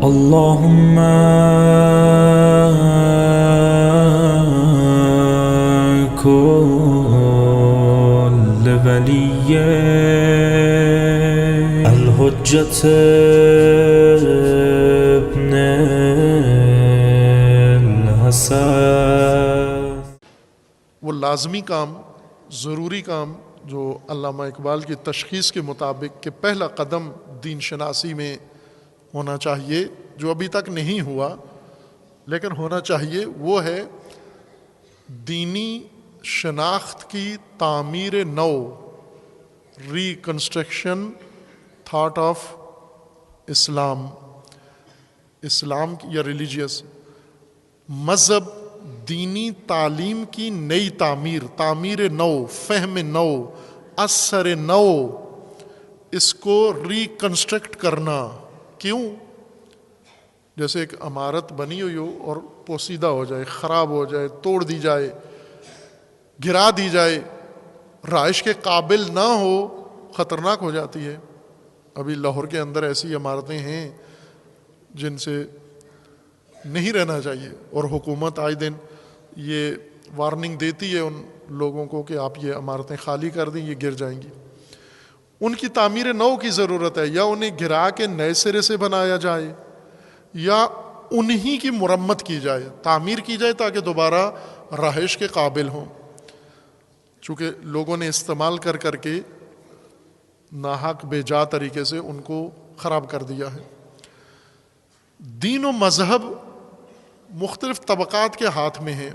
اللهم كل ولي الحجة ابن الحسن. وہ لازمی کام، ضروری کام جو علامہ اقبال کی تشخیص کے مطابق کہ پہلا قدم دین شناسی میں ہونا چاہیے، جو ابھی تک نہیں ہوا لیکن ہونا چاہیے، وہ ہے دینی شناخت کی تعمیر نو، ریکنسٹرکشن تھاٹ آف اسلام، اسلام یا ریلیجیس مذہب، دینی تعلیم کی نئی تعمیر، تعمیر نو، فہم نو، اثر نو، اس کو ریکنسٹرکٹ کرنا. کیوں؟ جیسے ایک عمارت بنی ہوئی ہو اور پوسیدہ ہو جائے، خراب ہو جائے، توڑ دی جائے، گرا دی جائے، رہائش کے قابل نہ ہو، خطرناک ہو جاتی ہے. ابھی لاہور کے اندر ایسی عمارتیں ہیں جن سے نہیں رہنا چاہیے، اور حکومت آئے دن یہ وارننگ دیتی ہے ان لوگوں کو کہ آپ یہ عمارتیں خالی کر دیں، یہ گر جائیں گی. ان کی تعمیر نو کی ضرورت ہے، یا انہیں گرا کے نئے سرے سے بنایا جائے یا انہی کی مرمت کی جائے، تعمیر کی جائے تاکہ دوبارہ رہائش کے قابل ہوں. چونکہ لوگوں نے استعمال کر کر کے ناحق بے جا طریقے سے ان کو خراب کر دیا ہے. دین و مذہب مختلف طبقات کے ہاتھ میں ہیں،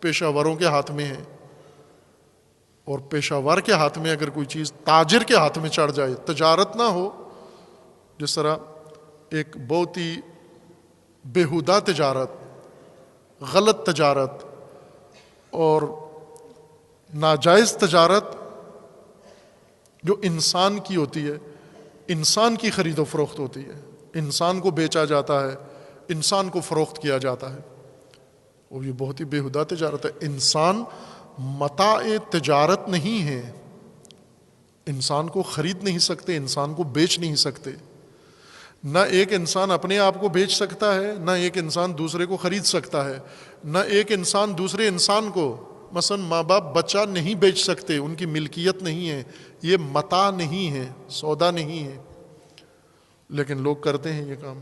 پیشہ وروں کے ہاتھ میں ہیں، اور پیشہ ور کے ہاتھ میں اگر کوئی چیز تاجر کے ہاتھ میں چڑھ جائے، تجارت نہ ہو، جس طرح ایک بہت ہی بیہودہ تجارت، غلط تجارت اور ناجائز تجارت جو انسان کی ہوتی ہے، انسان کی خرید و فروخت ہوتی ہے، انسان کو بیچا جاتا ہے، انسان کو فروخت کیا جاتا ہے، وہ یہ بہت ہی بیہودہ تجارت ہے. انسان متاع تجارت نہیں ہے، انسان کو خرید نہیں سکتے، انسان کو بیچ نہیں سکتے. نہ ایک انسان اپنے آپ کو بیچ سکتا ہے، نہ ایک انسان دوسرے کو خرید سکتا ہے، نہ ایک انسان دوسرے انسان کو، مثلا ماں باپ بچہ نہیں بیچ سکتے، ان کی ملکیت نہیں ہے، یہ متاع نہیں ہے، سودا نہیں ہے. لیکن لوگ کرتے ہیں یہ کام،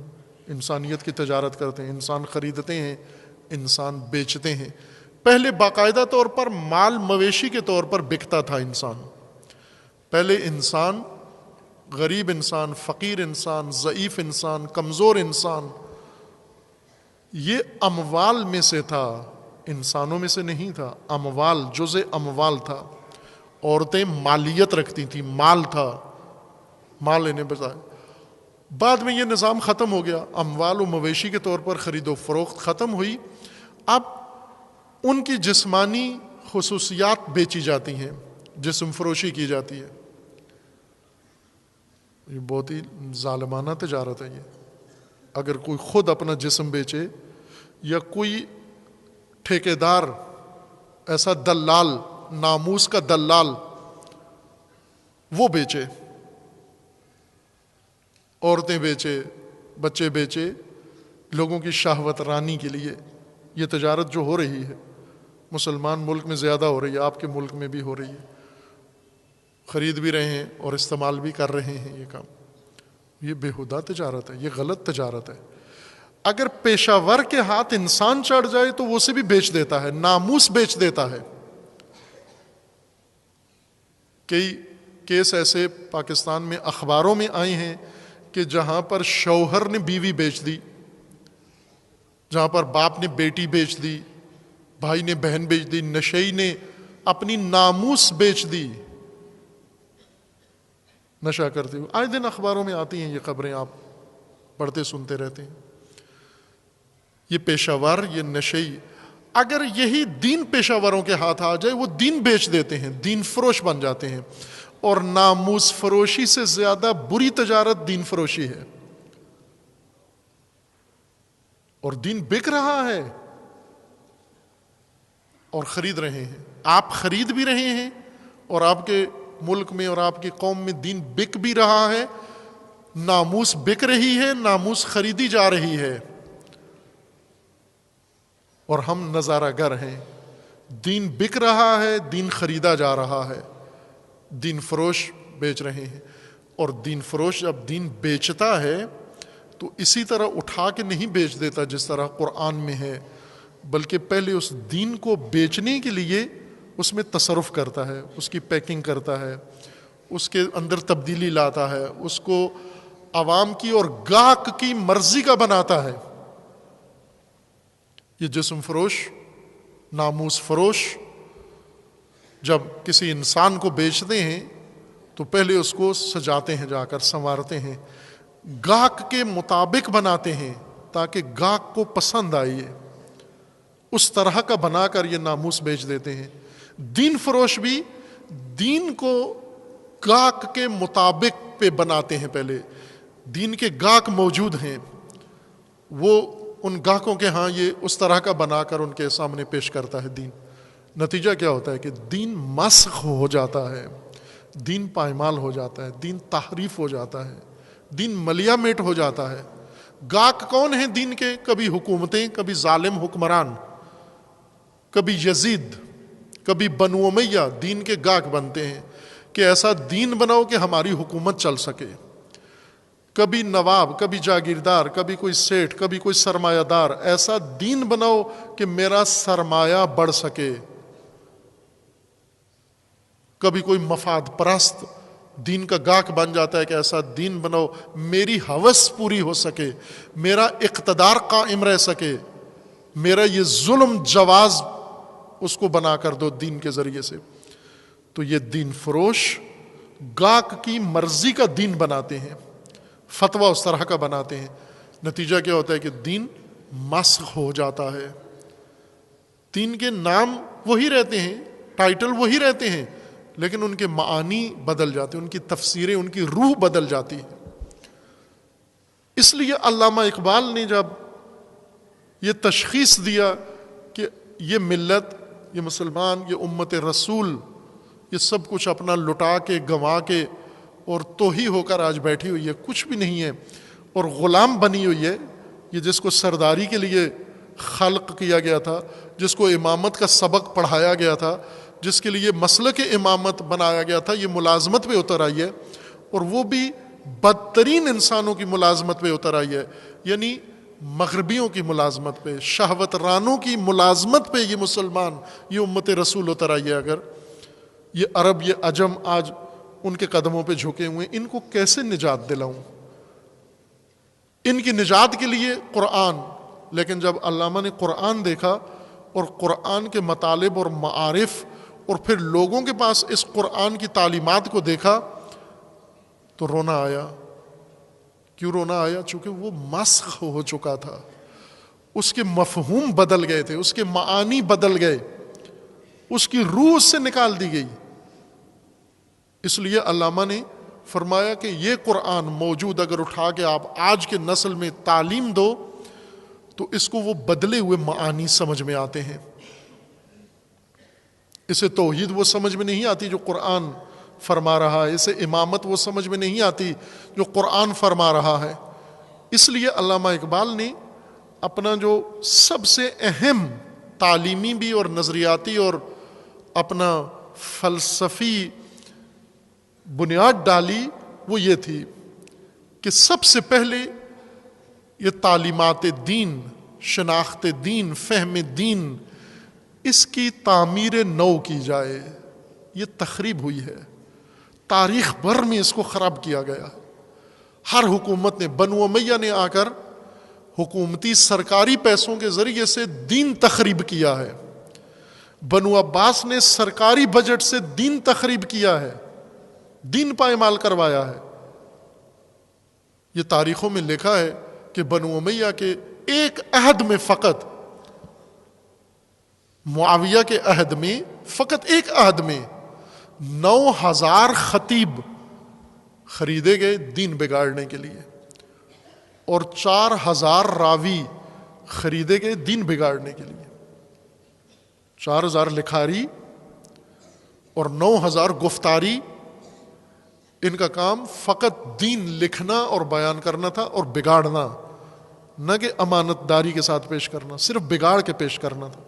انسانیت کی تجارت کرتے ہیں، انسان خریدتے ہیں، انسان بیچتے ہیں. پہلے باقاعدہ طور پر مال مویشی کے طور پر بکتا تھا انسان. پہلے انسان، غریب انسان، فقیر انسان، ضعیف انسان، کمزور انسان، یہ اموال میں سے تھا، انسانوں میں سے نہیں تھا. اموال، جزء اموال تھا. عورتیں مالیت رکھتی تھیں، مال تھا، مال انہیں بتایا. بعد میں یہ نظام ختم ہو گیا، اموال و مویشی کے طور پر خرید و فروخت ختم ہوئی. اب ان کی جسمانی خصوصیات بیچی جاتی ہیں، جسم فروشی کی جاتی ہے. یہ بہت ہی ظالمانہ تجارت ہے. یہ اگر کوئی خود اپنا جسم بیچے یا کوئی ٹھیکیدار، ایسا دلال، ناموس کا دلال، وہ بیچے، عورتیں بیچے، بچے بیچے، لوگوں کی شہوت رانی کے لیے، یہ تجارت جو ہو رہی ہے مسلمان ملک میں زیادہ ہو رہی ہے، آپ کے ملک میں بھی ہو رہی ہے، خرید بھی رہے ہیں اور استعمال بھی کر رہے ہیں. یہ کام، یہ بیہودہ تجارت ہے، یہ غلط تجارت ہے. اگر پیشہ ور کے ہاتھ انسان چڑھ جائے تو وہ اسے بھی بیچ دیتا ہے، ناموس بیچ دیتا ہے. کئی کیس ایسے پاکستان میں اخباروں میں آئے ہیں کہ جہاں پر شوہر نے بیوی بیچ دی، جہاں پر باپ نے بیٹی بیچ دی، بھائی نے بہن بیچ دی، نشئی نے اپنی ناموس بیچ دی نشہ کرتے ہوئے. آئے دن اخباروں میں آتی ہیں یہ خبریں، آپ پڑھتے سنتے رہتے ہیں. یہ پیشہ ور، یہ نشئی، اگر یہی دین پیشہ وروں کے ہاتھ آ جائے، وہ دین بیچ دیتے ہیں، دین فروش بن جاتے ہیں. اور ناموس فروشی سے زیادہ بری تجارت دین فروشی ہے. اور دین بک رہا ہے اور خرید رہے ہیں. آپ خرید بھی رہے ہیں اور آپ کے ملک میں اور آپ کی قوم میں دین بک بھی رہا ہے. ناموس بک رہی ہے، ناموس خریدی جا رہی ہے، اور ہم نظارہ گر ہیں. دین بک رہا ہے، دین خریدا جا رہا ہے، دین فروش بیچ رہے ہیں. اور دین فروش جب دین بیچتا ہے تو اسی طرح اٹھا کے نہیں بیچ دیتا جس طرح قرآن میں ہے، بلکہ پہلے اس دین کو بیچنے کے لیے اس میں تصرف کرتا ہے، اس کی پیکنگ کرتا ہے، اس کے اندر تبدیلی لاتا ہے، اس کو عوام کی اور گاہک کی مرضی کا بناتا ہے. یہ جسم فروش، ناموس فروش جب کسی انسان کو بیچتے ہیں تو پہلے اس کو سجاتے ہیں، جا کر سنوارتے ہیں، گاہک کے مطابق بناتے ہیں تاکہ گاہک کو پسند آئے، اس طرح کا بنا کر یہ ناموس بیچ دیتے ہیں. دین فروش بھی دین کو گاہک کے مطابق پہ بناتے ہیں. پہلے دین کے گاہک موجود ہیں، وہ ان گاہکوں کے ہاں یہ اس طرح کا بنا کر ان کے سامنے پیش کرتا ہے دین. نتیجہ کیا ہوتا ہے کہ دین مسخ ہو جاتا ہے، دین پائمال ہو جاتا ہے، دین تحریف ہو جاتا ہے، دین ملیا میٹ ہو جاتا ہے. گاہک کون ہیں دین کے؟ کبھی حکومتیں، کبھی ظالم حکمران، کبھی یزید، کبھی بنو امیہ دین کے گاہک بنتے ہیں کہ ایسا دین بناؤ کہ ہماری حکومت چل سکے. کبھی نواب، کبھی جاگیردار، کبھی کوئی سیٹھ، کبھی کوئی سرمایہ دار، ایسا دین بناؤ کہ میرا سرمایہ بڑھ سکے. کبھی کوئی مفاد پرست دین کا گاہک بن جاتا ہے کہ ایسا دین بناؤ میری ہوس پوری ہو سکے، میرا اقتدار قائم رہ سکے، میرا یہ ظلم جواز اس کو بنا کر دو دین کے ذریعے سے. تو یہ دین فروش گاہک کی مرضی کا دین بناتے ہیں، فتویٰ اس طرح کا بناتے ہیں. نتیجہ کیا ہوتا ہے کہ دین مسخ ہو جاتا ہے. دین کے نام وہی رہتے ہیں، ٹائٹل وہی رہتے ہیں، لیکن ان کے معانی بدل جاتے ہیں، ان کی تفسیریں، ان کی روح بدل جاتی ہے. اس لیے علامہ اقبال نے جب یہ تشخیص دیا کہ یہ ملت، یہ مسلمان، یہ امت رسول، یہ سب کچھ اپنا لٹا کے گنوا کے اور توہی ہو کر آج بیٹھی ہوئی ہے، کچھ بھی نہیں ہے، اور غلام بنی ہوئی ہے. یہ جس کو سرداری کے لیے خلق کیا گیا تھا، جس کو امامت کا سبق پڑھایا گیا تھا، جس کے لیے مسلک امامت بنایا گیا تھا، یہ ملازمت پہ اتر آئی ہے، اور وہ بھی بدترین انسانوں کی ملازمت پہ اتر آئی ہے. یعنی مغربیوں کی ملازمت پہ، شہوت رانوں کی ملازمت پہ یہ مسلمان، یہ امت رسول اتر آئی ہے. اگر یہ عرب، یہ عجم آج ان کے قدموں پہ جھکے ہوئے، ان کو کیسے نجات دلاؤں؟ ان کی نجات کے لیے قرآن. لیکن جب علامہ نے قرآن دیکھا اور قرآن کے مطالب اور معارف اور پھر لوگوں کے پاس اس قرآن کی تعلیمات کو دیکھا تو رونا آیا. کیوں رونا آیا؟ چونکہ وہ مسخ ہو چکا تھا، اس کے مفہوم بدل گئے تھے، اس کے معانی بدل گئے، اس کی روح سے نکال دی گئی. اس لیے علامہ نے فرمایا کہ یہ قرآن موجود اگر اٹھا کے آپ آج کے نسل میں تعلیم دو تو اس کو وہ بدلے ہوئے معانی سمجھ میں آتے ہیں. اسے توحید وہ سمجھ میں نہیں آتی جو قرآن فرما رہا ہے، اسے امامت وہ سمجھ میں نہیں آتی جو قرآن فرما رہا ہے. اس لیے علامہ اقبال نے اپنا جو سب سے اہم تعلیمی بھی اور نظریاتی اور اپنا فلسفی بنیاد ڈالی، وہ یہ تھی کہ سب سے پہلے یہ تعلیمات دین، شناخت دین، فہم دین، اس کی تعمیر نو کی جائے. یہ تخریب ہوئی ہے، تاریخ بھر میں اس کو خراب کیا گیا. ہر حکومت نے، بنو امیہ نے آ کر حکومتی سرکاری پیسوں کے ذریعے سے دین تخریب کیا ہے. بنو عباس نے سرکاری بجٹ سے دین تخریب کیا ہے، دین پائمال کروایا ہے. یہ تاریخوں میں لکھا ہے کہ بنو امیہ کے ایک عہد میں فقط، معاویہ کے عہد میں، فقط ایک عہد میں 9,000 خطیب خریدے گئے دین بگاڑنے کے لیے، اور 4,000 راوی خریدے گئے دین بگاڑنے کے لیے. 4,000 لکھاری اور 9,000 گفتاری، ان کا کام فقط دین لکھنا اور بیان کرنا تھا اور بگاڑنا، نہ کہ امانت داری کے ساتھ پیش کرنا، صرف بگاڑ کے پیش کرنا تھا۔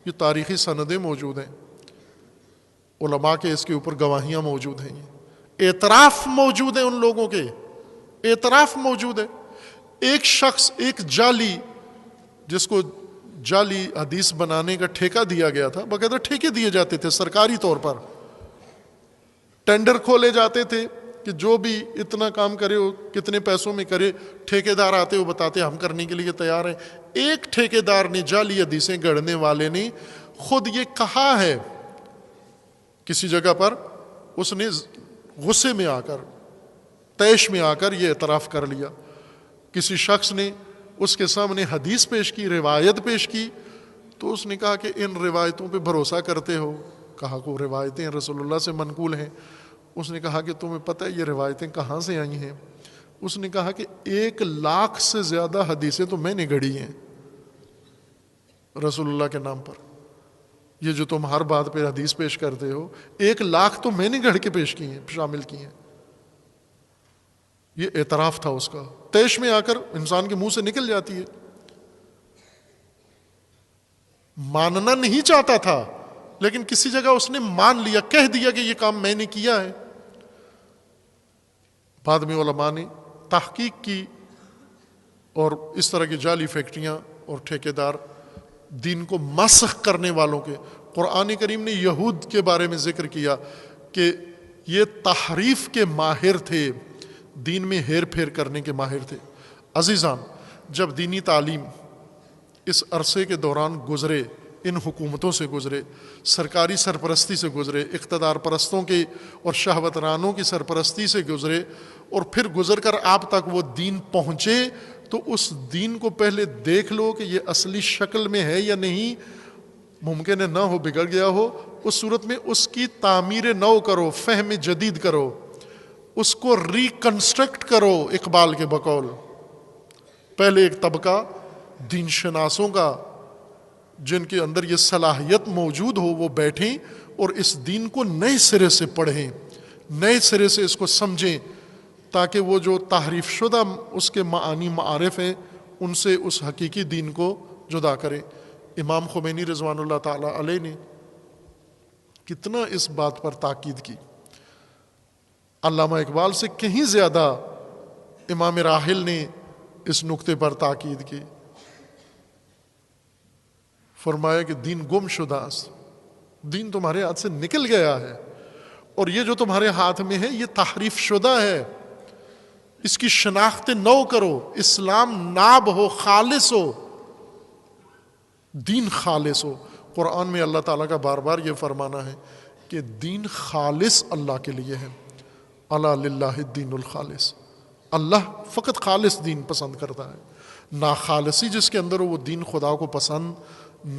یہ تاریخی سندیں موجود ہیں، علماء کے اس کے اوپر گواہیاں موجود ہیں، اعتراف موجود ہیں ان لوگوں کے، اعتراف موجود ہے۔ ایک شخص، ایک جعلی، جس کو جعلی حدیث بنانے کا ٹھیکہ دیا گیا تھا، باقاعدہ ٹھیکے دیے جاتے تھے سرکاری طور پر، ٹینڈر کھولے جاتے تھے کہ جو بھی اتنا کام کرے وہ کتنے پیسوں میں کرے، ٹھیکیدار آتے وہ بتاتے ہم کرنے کے لیے تیار ہیں۔ ایک ٹھیکیدار نے، جعلی حدیثیں گڑھنے والے نے خود یہ کہا ہے کسی جگہ پر، اس نے غصے میں آ کر، طیش میں آ کر یہ اعتراف کر لیا۔ کسی شخص نے اس کے سامنے حدیث پیش کی، روایت پیش کی، تو اس نے کہا کہ ان روایتوں پہ بھروسہ کرتے ہو؟ کہا کہ روایتیں رسول اللہ سے منقول ہیں۔ اس نے کہا کہ تمہیں پتہ ہے یہ روایتیں کہاں سے آئی ہیں؟ اس نے کہا کہ 1,00,000 سے زیادہ حدیثیں تو میں نے گھڑی ہیں رسول اللہ کے نام پر۔ یہ جو تم ہر بات پہ حدیث پیش کرتے ہو، 1,00,000 تو میں نے گھڑ کے پیش کی ہیں، شامل کی ہیں۔ یہ اعتراف تھا اس کا، طیش میں آ کر انسان کے منہ سے نکل جاتی ہے۔ ماننا نہیں چاہتا تھا، لیکن کسی جگہ اس نے مان لیا، کہہ دیا کہ یہ کام میں نے کیا ہے۔ بعد میں علماء نے تحقیق کی، اور اس طرح کی جعلی فیکٹریاں اور ٹھیکیدار دین کو مسخ کرنے والوں کے، قرآن کریم نے یہود کے بارے میں ذکر کیا کہ یہ تحریف کے ماہر تھے، دین میں ہیر پھیر کرنے کے ماہر تھے۔ عزیزان، جب دینی تعلیم اس عرصے کے دوران گزرے، ان حکومتوں سے گزرے، سرکاری سرپرستی سے گزرے، اقتدار پرستوں کے اور شہوت رانوں کی سرپرستی سے گزرے، اور پھر گزر کر آپ تک وہ دین پہنچے، تو اس دین کو پہلے دیکھ لو کہ یہ اصلی شکل میں ہے یا نہیں۔ ممکن ہے نہ ہو، بگڑ گیا ہو، اس صورت میں اس کی تعمیر نو کرو، فہم جدید کرو، اس کو ریکنسٹرکٹ کرو۔ اقبال کے بقول پہلے ایک طبقہ دین شناسوں کا، جن کے اندر یہ صلاحیت موجود ہو، وہ بیٹھیں اور اس دین کو نئے سرے سے پڑھیں، نئے سرے سے اس کو سمجھیں، تاکہ وہ جو تحریف شدہ اس کے معانی معارف ہیں ان سے اس حقیقی دین کو جدا کریں۔ امام خمینی رضوان اللہ تعالی علیہ نے کتنا اس بات پر تاکید کی۔ علامہ اقبال سے کہیں زیادہ امام راحل نے اس نقطے پر تاکید کی۔ فرمایا کہ دین گم شدہ است، دین تمہارے ہاتھ سے نکل گیا ہے، اور یہ جو تمہارے ہاتھ میں ہے یہ تحریف شدہ ہے، اس کی شناخت نو کرو۔ اسلام ناب ہو، خالص ہو، دین خالص ہو۔ قرآن میں اللہ تعالیٰ کا بار بار یہ فرمانا ہے کہ دین خالص اللہ کے لیے ہے۔ الا للہ الدین الخالص، اللہ فقط خالص دین پسند کرتا ہے، ناخالصی جس کے اندر ہو وہ دین خدا کو پسند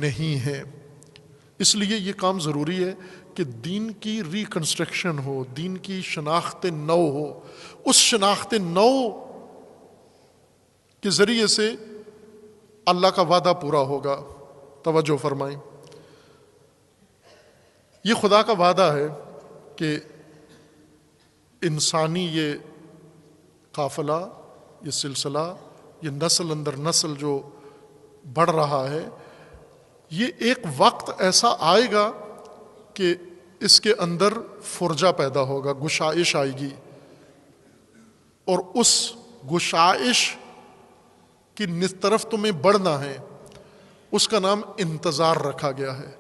نہیں ہے۔ اس لیے یہ کام ضروری ہے کہ دین کی ریکنسٹرکشن ہو، دین کی شناخت نو ہو۔ اس شناخت نو کے ذریعے سے اللہ کا وعدہ پورا ہوگا۔ توجہ فرمائیں، یہ خدا کا وعدہ ہے کہ انسانی یہ قافلہ، یہ سلسلہ، یہ نسل اندر نسل جو بڑھ رہا ہے، یہ ایک وقت ایسا آئے گا کہ اس کے اندر فرجہ پیدا ہوگا، گشائش آئے گی، اور اس گشائش کی طرف تمہیں بڑھنا ہے۔ اس کا نام انتظار رکھا گیا ہے۔